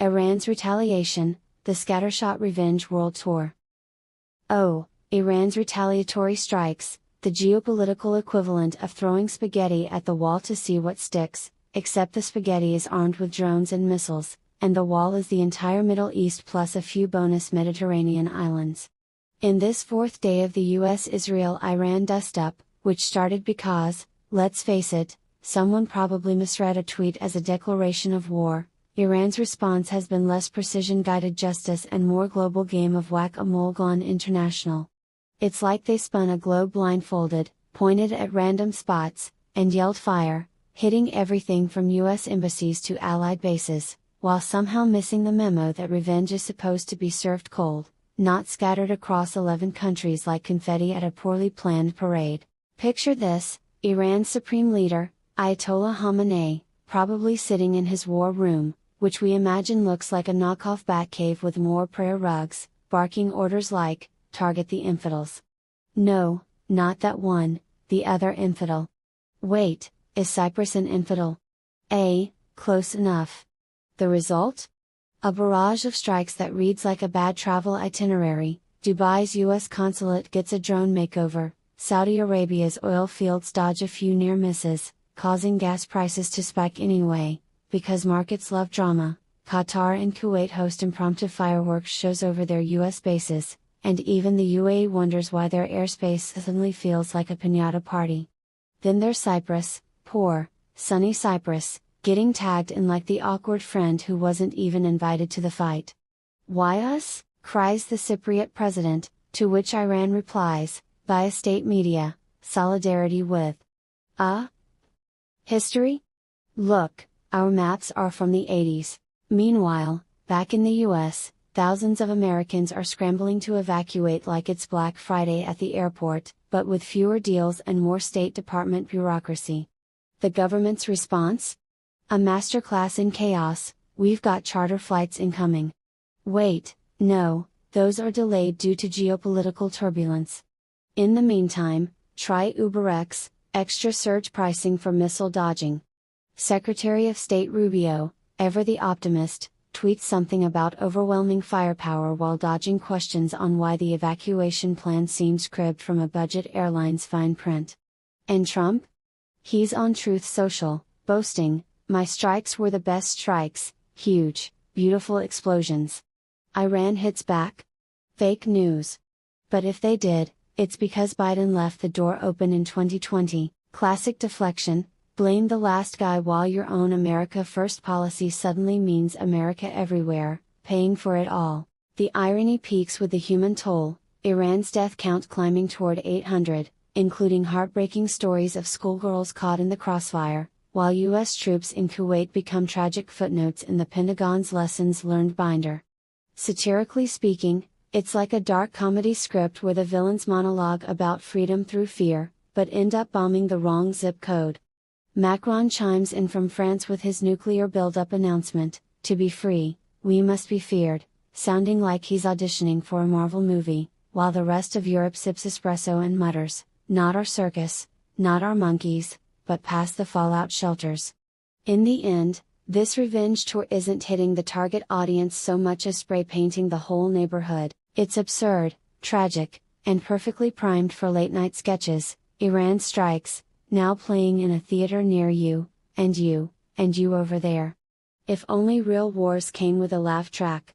Iran's retaliation, the scattershot revenge world tour. Oh, Iran's retaliatory strikes, the geopolitical equivalent of throwing spaghetti at the wall to see what sticks, except the spaghetti is armed with drones and missiles, and the wall is the entire Middle East plus a few bonus Mediterranean islands. In this fourth day of the US-Israel-Iran dust-up, which started because, let's face it, someone probably misread a tweet as a declaration of war, Iran's response has been less precision-guided justice and more global game of whack-a-mole gone international. It's like they spun a globe blindfolded, pointed at random spots, and yelled fire, hitting everything from US embassies to allied bases, while somehow missing the memo that revenge is supposed to be served cold, not scattered across 11 countries like confetti at a poorly planned parade. Picture this: Iran's supreme leader, Ayatollah Khamenei, probably sitting in his war room, which we imagine looks like a knockoff Batcave with more prayer rugs, barking orders like, "Target the infidels." No, not that one, the other infidel. Wait, is Cyprus an infidel? Close enough. The result? A barrage of strikes that reads like a bad travel itinerary. Dubai's US consulate gets a drone makeover, Saudi Arabia's oil fields dodge a few near misses, causing gas prices to spike anyway, because markets love drama. Qatar and Kuwait host impromptu fireworks shows over their US bases, and even the UAE wonders why their airspace suddenly feels like a piñata party. Then there's Cyprus, poor, sunny Cyprus, getting tagged in like the awkward friend who wasn't even invited to the fight. "Why us?" cries the Cypriot president, to which Iran replies, via state media, "Solidarity with history? Look, our maps are from the 80s. Meanwhile, back in the US, thousands of Americans are scrambling to evacuate like it's Black Friday at the airport, but with fewer deals and more State Department bureaucracy. The government's response? A masterclass in chaos: "We've got charter flights incoming." Wait, no, those are delayed due to geopolitical turbulence. In the meantime, try UberX, extra surge pricing for missile dodging. Secretary of State Rubio, ever the optimist, tweets something about overwhelming firepower while dodging questions on why the evacuation plan seems cribbed from a budget airline's fine print. And Trump? He's on Truth Social, boasting, "My strikes were the best strikes, huge, beautiful explosions." Iran hits back? Fake news. But if they did, it's because Biden left the door open in 2020, classic deflection. Blame the last guy while your own America First policy suddenly means America everywhere, paying for it all. The irony peaks with the human toll, Iran's death count climbing toward 800, including heartbreaking stories of schoolgirls caught in the crossfire, while US troops in Kuwait become tragic footnotes in the Pentagon's lessons learned binder. Satirically speaking, it's like a dark comedy script where the villains monologue about freedom through fear, but end up bombing the wrong zip code. Macron chimes in from France with his nuclear buildup announcement: "To be free, we must be feared," sounding like he's auditioning for a Marvel movie, while the rest of Europe sips espresso and mutters, "Not our circus, not our monkeys, but past the fallout shelters." In the end, this revenge tour isn't hitting the target audience so much as spray painting the whole neighborhood. It's absurd, tragic, and perfectly primed for late night sketches. Iran strikes, now playing in a theater near you, and you over there. If only real wars came with a laugh track.